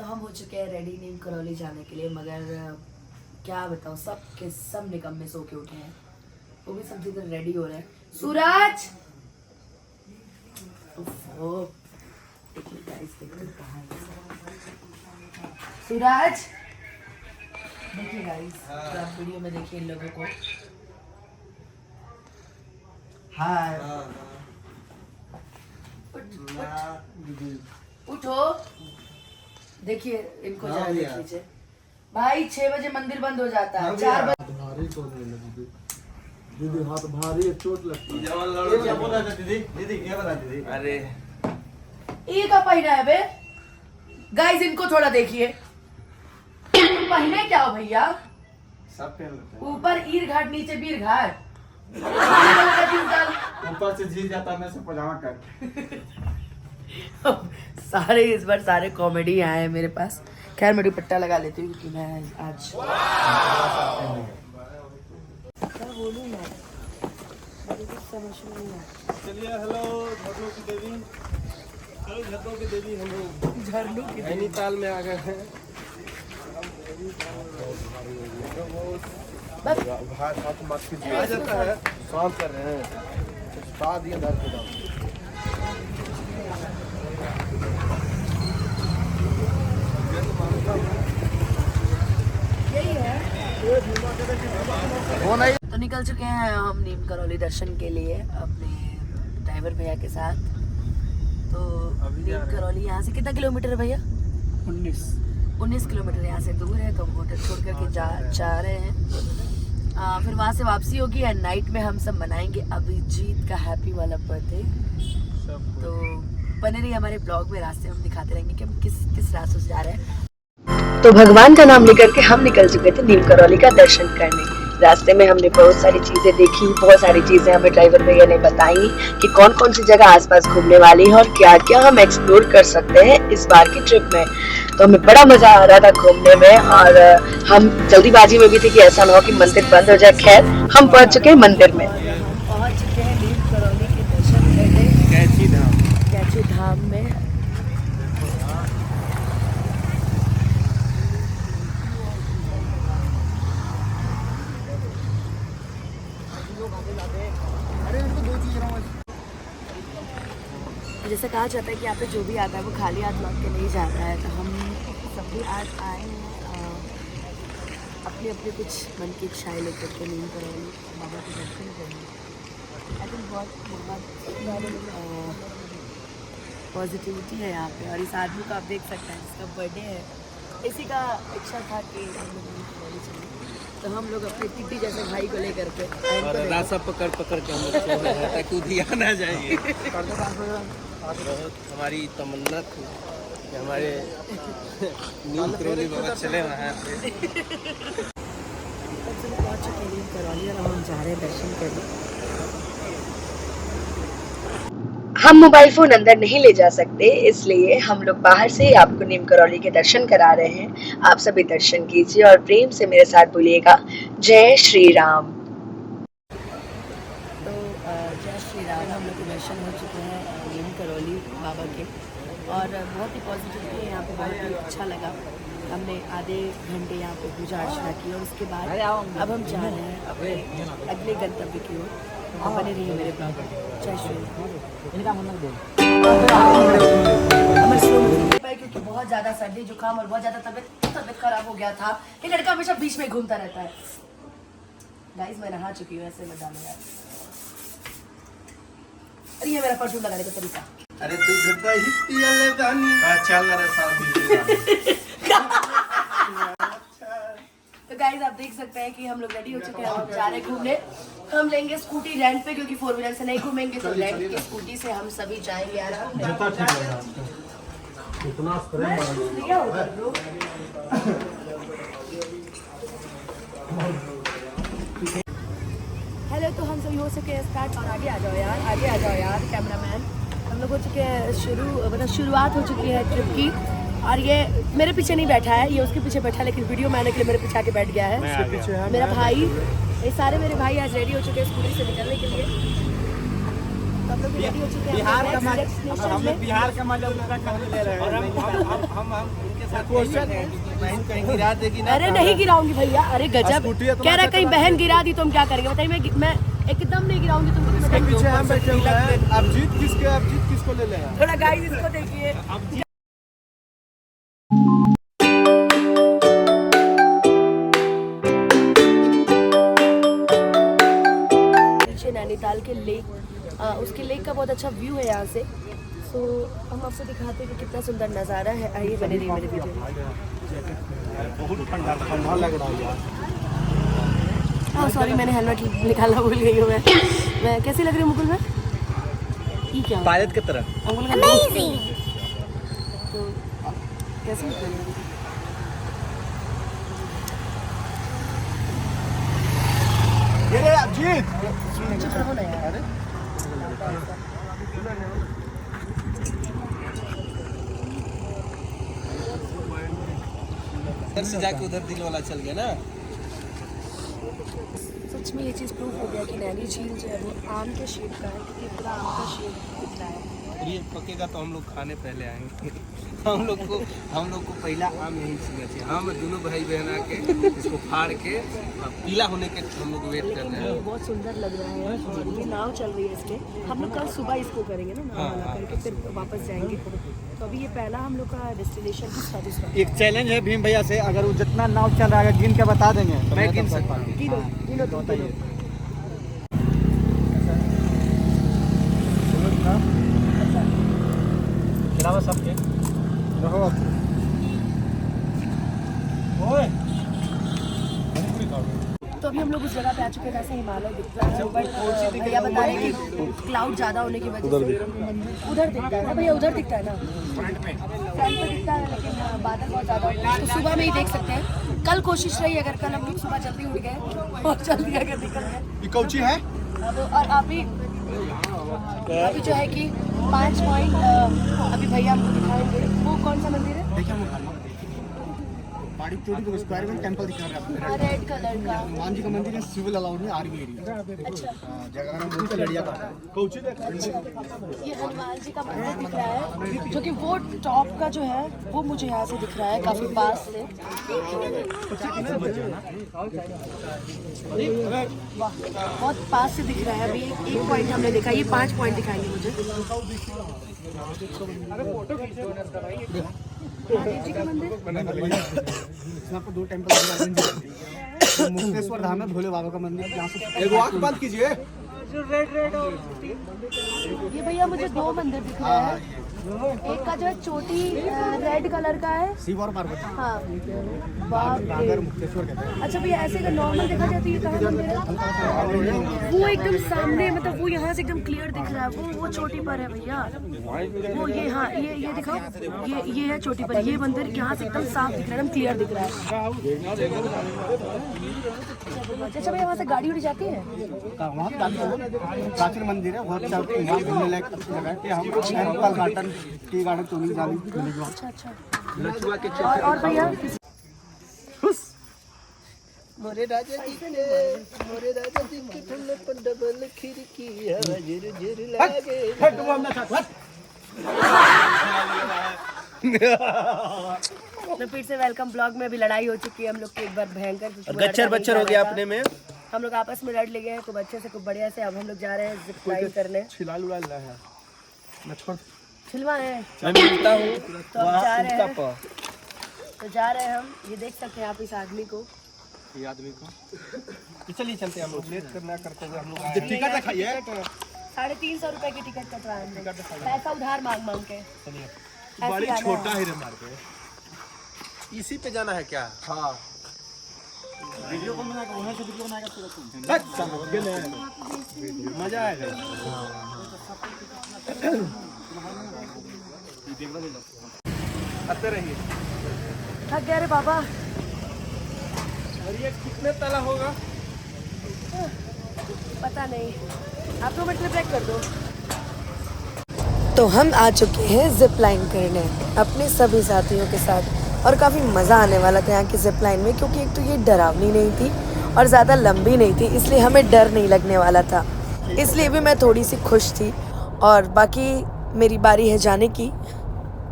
तो हम हो चुके हैं रेडी नीम करौली जाने के लिए, मगर क्या बताओ सब के सब निकम्मे सो के उठे हैं। वो भी सब इधर रेडी हो रहे हैं। सूरज सूरज देखिए गाइस, आप वीडियो में देखिए इन लोगों को। हाय उठो, देखिए इनको जा लीजिए भाई। 6 बजे मंदिर बंद हो जाता है, 4 बजे दीदी हाथ भारी चोट लगती है। दीदी अरे ये का पहना है बे गाइस, इनको थोड़ा देखिए पहने क्या हो भैया। सब पहन लेते हैं। ऊपर ईर घाट नीचे बीर घाट, ऊपर से जी जाता मैं से पजामा कर। सारे इस बार सारे कॉमेडी आए हैं मेरे पास। खैर मैं दुपट्टा लगा लेती हूँ क्योंकि मैं आज क्या बोलूँ मैं, मुझे कुछ समझ में नहीं आता। चलिए हेलो झरनों की देवी, हेलो झरनों की देवी, हम लोग झरनों की नैनीताल में आ गए हैं। बस भाई साथ मत कीजिए, आ जाता है शांत कर रहे हैं। बता दिए दर के दाम यही है। वो नहीं तो निकल चुके हैं हम नीम करौली दर्शन के लिए अपने ड्राइवर भैया के साथ। तो नीम करौली यहाँ से कितना किलोमीटर है भैया? 19 किलोमीटर यहाँ से दूर है। तो हम होटल छोड़ करके जा रहे हैं। फिर वहाँ से वापसी होगी एंड नाइट में हम सब मनाएंगे अभिजीत का हैप्पी वाला बर्थडे। तो बने रहिए हमारे ब्लॉग में, रास्ते में हम दिखाते रहेंगे कि हम किस रास्ते से जा रहे हैं। तो भगवान का नाम लेकर के हम निकल चुके थे नीम करौली का दर्शन करने। रास्ते में हमने बहुत सारी चीजें देखी, बहुत सारी चीजें हमें ड्राइवर भैया ने बताई कि कौन कौन सी जगह आसपास घूमने वाली है और क्या क्या हम एक्सप्लोर कर सकते हैं इस बार की ट्रिप में। तो हमें बड़ा मजा आ रहा था घूमने में और हम जल्दीबाजी में भी थे कि ऐसा ना हो कि मंदिर बंद हो जाए। खैर हम पहुंच चुके हैं मंदिर में। हम पहुंच चुके हैं नीम करौली के दर्शन करने कैची धाम में। जैसे कहा जाता है कि यहाँ पे जो भी आता है वो खाली हाथ लौट के नहीं जाता है। तो हम सब भी आज आए हैं अपनी अपनी कुछ मन की इच्छाएं लेकर के नीम करौली बाबा के दर्शन करने। आई थिंक बहुत पॉजिटिविटी है यहाँ पे। और इस आदमी को आप देख सकते हैं, इसका बर्थडे है, इसी का इच्छा था कि हम लोग नीम करौली चलें। तो हम लोग अपने टिड्डी जैसे भाई को लेकर के और रास्ता पकड़ के हम लोग चल रहे हैं ताकि उधिया ना जाइए। हमारी तमन्ना थी कि हमारे नीम करौली बाबा चले वहाँ पे। पहुँच चुके नीम करौली और हम जा रहे हैं दर्शन करने। हम मोबाइल फोन अंदर नहीं ले जा सकते, इसलिए हम लोग बाहर से ही आपको नीम करौली के दर्शन करा रहे हैं। आप सभी दर्शन कीजिए और प्रेम से मेरे साथ बोलिएगा जय श्री राम। तो जय श्री राम। हम लोग के दर्शन हो चुके हैं नीम करौली बाबा के और बहुत ही पॉजिटिव है यहाँ पे, बहुत ही अच्छा लगा। हमने आधे घंटे यहाँ पे पूजा अर्चना की और उसके बाद अब हम जा रहे हैं अपने अगले गंतव्य की ओर। तो बने रहिए मेरे ब्लॉग में। जय श्री राम। क्योंकि बहुत ज़्यादा सर्दी जुकाम और बहुत ज़्यादा तबीयत खराब हो गया था। ये लड़का हमेशा बीच में घूमता रहता है। गाइस मैं नहा चुकी हूँ, ऐसे मत डालो यार। अरे ये मेरा परफ्यूम लगाने का तरीका। अरे तू कितना ही पिया ले जानी। चल रे साहब। तो गाइस आप देख सकते हैं कि हम लोग रेडी हो चुके हैं, हम जा रहे हैं घूमने। हम लेंगे स्कूटी रेंट पे क्योंकि 4 व्हीलर से नहीं घूमेंगे। तो रेंट की स्कूटी से हम सभी जाएंगे यार घूमने। हेलो, तो हम सभी हो चुके हैं स्टार्ट और आगे आ जाओ यार, आगे आ जाओ यार कैमरामैन। हम लोग हो चुके हैं शुरुआत हो चुकी है ट्रिप की। और ये मेरे पीछे नहीं बैठा है, ये उसके पीछे बैठा है, लेकिन वीडियो मैंने के लिए मेरे पीछे आके बैठ गया है मेरा भाई। ये सारे मेरे भाई आज रेडी हो चुके हैं स्कूटी से निकलने के लिए। तो हम लोग रेडी हो चुके हैं। बिहार का मजा ले रहे हैं। हम उनके साथ बहन कहीं गिरा देगी ना। अरे नहीं गिराऊंगी भैया, अरे गजब कह रहा कहीं बहन गिरा दी तो हम क्या करेंगे बताइए। मैं एकदम नहीं गिराऊंगी तुमको। पीछे हम बैठे हुए हैं। आप जीत किसको ले लें? थोड़ा गाइस इसको देखिए। नैनीताल के लेक, उसके लेक का बहुत अच्छा व्यू है यहाँ से। सो हम आपको दिखाते हैं कि कितना सुंदर नज़ारा है। आइए बने रहिए मेरे वीडियो में। बहुत ठंडा लग रहा है यार। हाँ सॉरी, मैंने हेलमेट निकालना भूल गई हूँ। मैं कैसी लग रही हूँ मुकुल में? ये क्या पायलट की तरह। मुकुल का अमेजिंग। तो कैसी लग रही है? ये रे अजीत, चुप रहो ना यार। इधर से जाके उधर दिल वाला चल गया ना। सच में ये चीज़ प्रूफ हो गया कि नैनी झील जो है वो आम के शेप का है, क्योंकि पूरा आम का शेप दिख रहा है। ये पकेगा तो हम लोग खाने पहले आएंगे। हम लोग को पहला आम यहीं छूना चाहिए। हम दोनों भाई बहन आके इसको फाड़ के पीला होने के हम लोग वेट कर रहे ये हैं। बहुत सुंदर लग रहा है। ये नाव चल रही है इस पे। हम लोग कल सुबह इसको करेंगे ना, नाव वाला करके फिर वापस जाएंगे। तो अभी ये पहला हम लोग का डेस्टिनेशन की स्टैटस है। एक चैलेंज है भीम भैया से, अगर वो जितना नाव चल रहा है गिन के बता देंगे तो मैं गिन सकता हूँ। गिनो तुम बताइए। सबके रहो। तो अभी हम लोग उस जगह पे आ चुके हैं जहाँ से हिमालय दिखता है। बट भैया बता रहे हैं कि क्लाउड ज़्यादा होने की वजह से उधर दिखता है ना भैया, उधर दिखता है ना, फ्रंट पे दिखता है, लेकिन बादल बहुत ज़्यादा होते हैं। तो सुबह में ही देख सकते हैं। कल कोशिश रही अगर कल हम लोग सुबह जल्दी उठ गए और जल्दी अगर निकल गए। ये कौची है? और अभी जो है कि 5 पॉइंट अभी भैया हमको दिखाएंगे। वो कौन सा मंदिर है? देखिए बाड़ी चोटी को स्क्वायर में टेंपल दिखा रहा है। रेड कलर का हनुमान जी का मंदिर है, सिविल अलाउड है, आर्मी एरिया। अच्छा, जगह का नाम बोलते लड़िया का। कौची ये हनुमान जी का मंदिर दिख रहा है, जो कि वो टॉप का जो है वो मुझे यहाँ से दिख रहा है काफी पास से। वाह, बहुत पास से दिख रहा है। अभी एक पॉइंट हमने देखा, ये 5 पॉइंट दिखाएंगे मुझे। महादेव जी का मंदिर, आपको 2 टेंपल मुक्तेश्वर धाम है, भोले बाबा का मंदिर। यहाँ से एक वॉक बंद कीजिए। ये भैया मुझे 2 मंदिर दिख रहा है। एक का जो है चोटी रेड कलर का है, शिव और पार्वती। हाँ बाप रे। मुक्तेश्वर कहते हैं। अच्छा भैया, ऐसे अगर नॉर्मल देखा जाए तो ये कहाँ मंदिर है? वो एकदम सामने, मतलब वो यहाँ से एकदम क्लियर दिख रहा है। वो चोटी पर है भैया। वो ये, हाँ ये दिखाओ, ये है चोटी पर। ये मंदिर यहाँ से एकदम साफ दिख रहा है, एकदम क्लियर दिख रहा है। अच्छा भैया, वहाँ से गाड़ी उड़ी जाती है? वहाँ प्राचीन मंदिर है, बहुत अच्छा घूमने लायक अच्छी जगह है। हम गार्डन, टी गार्डन, टोनी जाली मिलेगी। अच्छा। और भैया मोरे राजा जी के ठंडे पर डबल खिड़की हवा झिर झिर लागे। तो फिर से वेलकम ब्लॉग में। अभी लड़ाई हो चुकी है हम लोग की एक बार भयंकर। गच्छर बच्चर हो गया अपने में। हम लोग आपस में लड़ ले गए हैं खूब अच्छे से, खूब बढ़िया से। अब हम लोग जा रहे हैं जिप लाइन करने। छिलवा है, मैं मिलता हूँ तो अब जा रहे हैं। तो जा रहे हैं हम। ये देख सकते हैं आप इस आदमी को। ये आदमी को चलिए चलते हैं हम लोग। लेट करना करते हुए हम लोग टिकट दिखाइए। 350 रुपए की टिकट कटवाए हम लोग, पैसा उधार मांग के। बड़ी छोटा है रे मार के। इसी पे जाना है क्या? हाँ, वीडियो कौन बनाएगा? वहाँ से वीडियो बनाएगा पूरा। मजा आएगा। आते रहिए। थक गए रे बाबा। और ये कितने तला होगा पता नहीं, आप 2 मिनट में ब्रेक कर दो। तो हम आ चुके हैं जिप लाइन करने अपने सभी साथियों के साथ, और काफ़ी मज़ा आने वाला था यहाँ की जिप लाइन में, क्योंकि एक तो ये डरावनी नहीं थी और ज़्यादा लंबी नहीं थी, इसलिए हमें डर नहीं लगने वाला था। इसलिए भी मैं थोड़ी सी खुश थी। और बाकी मेरी बारी है जाने की।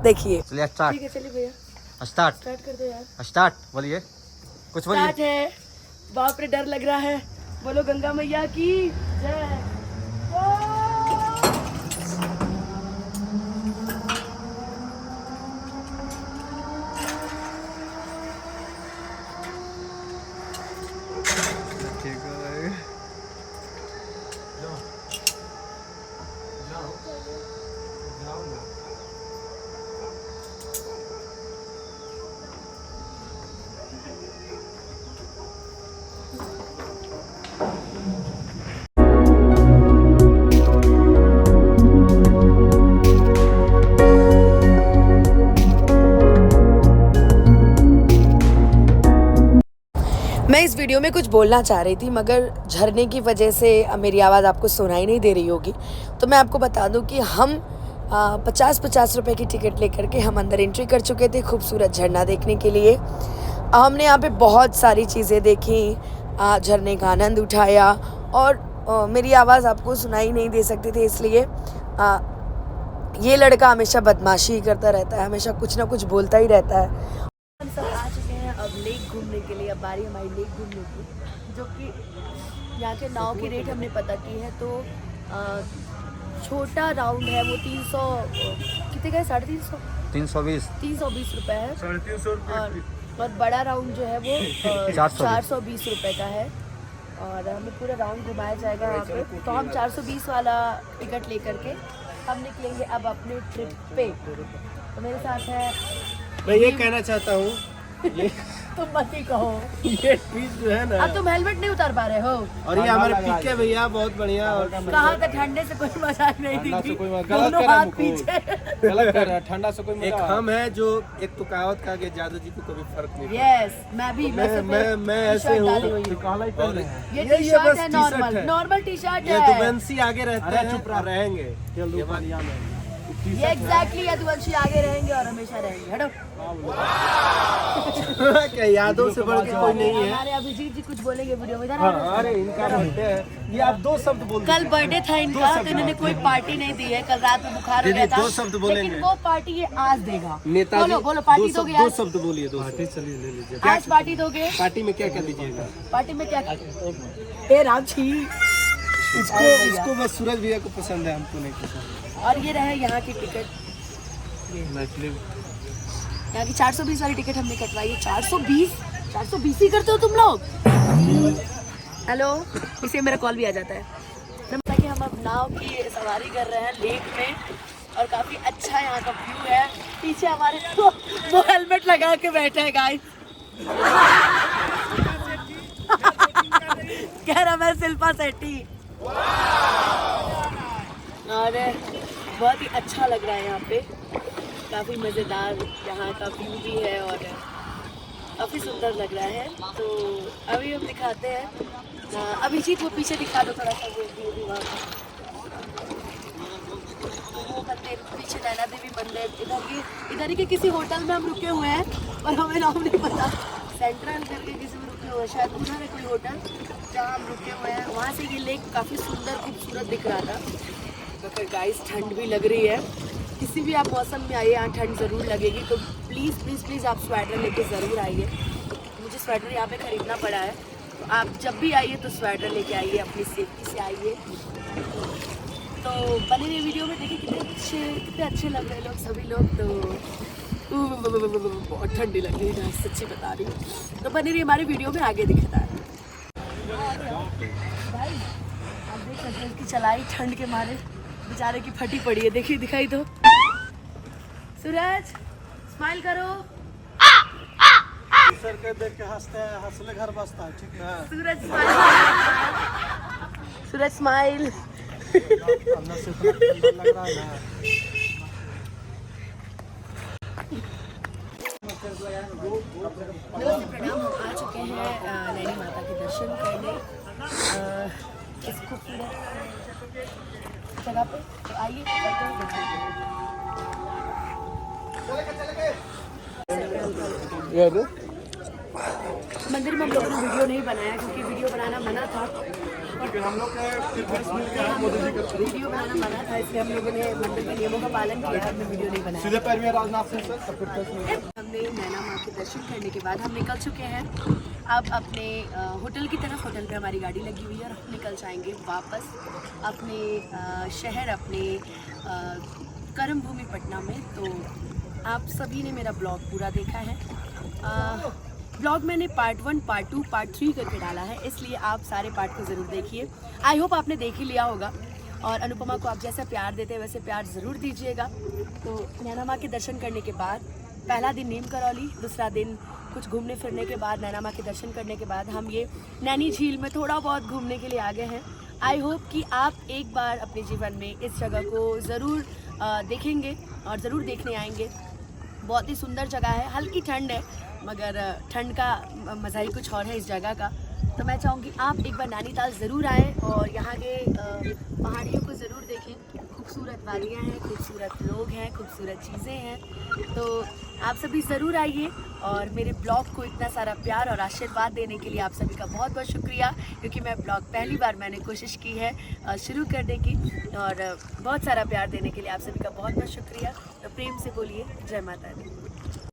देखिए, चलिए स्टार्ट। ठीक है, चलिए भैया। स्टार्ट स्टार्ट कर दो यार। स्टार्ट बोलिए कुछ बोलिए। स्टार्ट है। बाप रे डर लग रहा है। बोलो गंगा मैया की जय। मैं इस वीडियो में कुछ बोलना चाह रही थी मगर झरने की वजह से मेरी आवाज़ आपको सुनाई नहीं दे रही होगी, तो मैं आपको बता दूं कि हम 50-50 रुपए की टिकट लेकर के हम अंदर एंट्री कर चुके थे खूबसूरत झरना देखने के लिए। हमने यहाँ पे बहुत सारी चीज़ें देखी, झरने का आनंद उठाया और मेरी आवाज़ आपको सुनाई नहीं दे सकती थी, इसलिए ये लड़का हमेशा बदमाशी ही करता रहता है, हमेशा कुछ ना कुछ बोलता ही रहता है। हम सब आ चुके हैं अब लेक घूमने के लिए। अब बारी हमारी लेक घूमने की, जो कि यहाँ के नाव की रेट हमने पता की है। तो छोटा राउंड है वो 300 कितने का है? 350 320 रुपये है। 350 और बड़ा राउंड जो है वो 420 रुपये का है और हमें पूरा राउंड घुमाया जाएगा यहाँ पे। तो हम 420 वाला टिकट लेकर के हम निकलेंगे अब अपने ट्रिप पे। तो मेरे साथ है, मैं ये कहना चाहता हूँ, ये तुम मत ही कहो, ये ट्वीट जो है ना, अब तुम हेलमेट नहीं उतार पा रहे हो। और ये हमारे पीके भैया बहुत बढ़िया। और कहा था ठंडे से कोई मजाक नहीं दी थी, गलत दोनों करा हाथ मुझको। पीछे। गलत कर रहा है, ठंडा से कोई एक हम है जो एक तो कहावत कहा कि जादू जी को कभी फर्क नहीं पड़ता। यस, मैं भी मैं ऐसे हूँ। और ये टी शर्ट है, नॉर्मल टी शर्ट ये है। दुबंसी आगे रहते हैं, चुप रहेंगे। ये एग्जैक्टली यदुवंशी आगे रहेंगे और हमेशा रहेंगे। हटो। क्या यादों से बढ़ के कोई नहीं है। हमारे अभिजीत जी कुछ बोलेंगे वीडियो में। अरे इनका बर्थडे है, ये आप 2 शब्द बोल। कल बर्थडे था इनका, तो इन्होंने कोई पार्टी नहीं दी है। कल रात में बुखार हो गया था। 2 शब्द बोलेंगे, लेकिन वो पार्टी ये आज देगा। नेताजी बोलो पार्टी दोगे आज? 2 शब्द बोलिए। 2 पार्टी चलिए ले लीजिए। आज पार्टी दोगे? पार्टी में क्या क्या दीजिएगा? पार्टी में क्या? हे राम छी, इसको बस सूरज भैया को पसंद है, हमको नहीं पसंद। और ये रहे यहाँ की टिकट। यहाँ की 420 वाली टिकट हमने कटवाई है। 420 ही करते हो तुम लोग? हेलो, इसे मेरा कॉल भी आ जाता है। कि हम अब नाव की सवारी कर रहे हैं लेक में और काफी अच्छा यहाँ का व्यू है। पीछे हमारे वो हेलमेट लगा के बैठे हैं गाइस। कह रहा मैं शिल्पा शेट्टी। और बहुत ही अच्छा लग रहा है यहाँ पे, काफ़ी मज़ेदार यहाँ का व्यू भी है और काफ़ी सुंदर लग रहा है। तो अभी हम दिखाते हैं। अभिजीत वो पीछे दिखा दो थोड़ा सा वो व्यू भी वहाँ का। वो मंदिर पीछे, नैना देवी मंदिर। इधर ही के किसी होटल में हम रुके हुए हैं और हमें नाम नहीं पता। सेंट्रल करके किसी में रुके हुए, शायद उधर है कोई होटल जहाँ हम रुके हुए हैं। वहाँ से ये लेक काफ़ी सुंदर खूबसूरत दिख रहा था। तो फिर गाइस ठंड भी लग रही है। किसी भी आप मौसम में आइए, यहाँ ठंड ज़रूर लगेगी। तो प्लीज़ आप स्वेटर लेके ज़रूर आइए। मुझे स्वेटर यहाँ पे ख़रीदना पड़ा है। तो आप जब भी आइए तो स्वेटर लेके आइए, अपनी सेफ्टी से आइए। तो बने रहिए वीडियो में, देखिए कितने अच्छे लग रहे हैं लोग, सभी लोग। तो बहुत ठंडी लग रही है, सच्ची बता रही हूँ। तो बने रहिए हमारी वीडियो में, आगे दिखता है। भाई आप देख सकते हैं, इसकी चलाई ठंड के मारे बेचारे की फटी पड़ी है। देखिए, दिखाई दो। सूरज स्माइल करो। सर के देख के हंसते हैं, हंसले घर बसता है, ठीक है। सूरज स्माइल। सूरज स्माइल। अंदर से इतना ठंडा लग रहा है ना। प्रणाम, हम आ चुके हैं नैनी माता के दर्शन करने इस खूबसूरत जगह पे। तो आइए मंदिर में हम लोगों ने वीडियो नहीं बनाया क्योंकि वीडियो बनाना मना था। वीडियो बनाना मना था, इसलिए हम लोगों ने मंदिर के नियमों का पालन किया, हमने वीडियो नहीं बनाया। सीधे पैर में राजनाथ सिंह सर, तब फिर हमने नैना माँ के दर्शन करने के बाद हम निकल चुके हैं अब अपने होटल की तरफ। होटल पे हमारी गाड़ी लगी हुई है और हम निकल जाएंगे वापस अपने शहर, अपने कर्म भूमि पटना में। तो आप सभी ने मेरा ब्लॉग पूरा देखा है। ब्लॉग मैंने पार्ट 1, पार्ट 2, पार्ट 3 करके डाला है, इसलिए आप सारे पार्ट को ज़रूर देखिए। आई होप आपने देख ही लिया होगा। और अनुपमा को आप जैसा प्यार देते हैं वैसे प्यार ज़रूर दीजिएगा। तो नैना माँ के दर्शन करने के बाद पहला दिन नीम करौली, दूसरा दिन कुछ घूमने फिरने के बाद, नैना माँ के दर्शन करने के बाद हम ये नैनी झील में थोड़ा बहुत घूमने के लिए आ गए हैं। आई होप कि आप एक बार अपने जीवन में इस जगह को ज़रूर देखेंगे और ज़रूर देखने आएंगे। बहुत ही सुंदर जगह है, हल्की ठंड है मगर ठंड का मज़ा ही कुछ और है इस जगह का। तो मैं चाहूँगी आप एक बार नैनीताल ज़रूर आएँ और यहाँ के पहाड़ियों को ज़रूर देखें। खूबसूरत वादियाँ हैं, खूबसूरत लोग हैं, खूबसूरत चीज़ें हैं। तो आप सभी ज़रूर आइए और मेरे ब्लॉग को इतना सारा प्यार और आशीर्वाद देने के लिए आप सभी का बहुत बहुत शुक्रिया, क्योंकि मैं ब्लॉग पहली बार मैंने कोशिश की है शुरू करने की, और बहुत सारा प्यार देने के लिए आप सभी का बहुत बहुत शुक्रिया। तो प्रेम से बोलिए जय माता दी।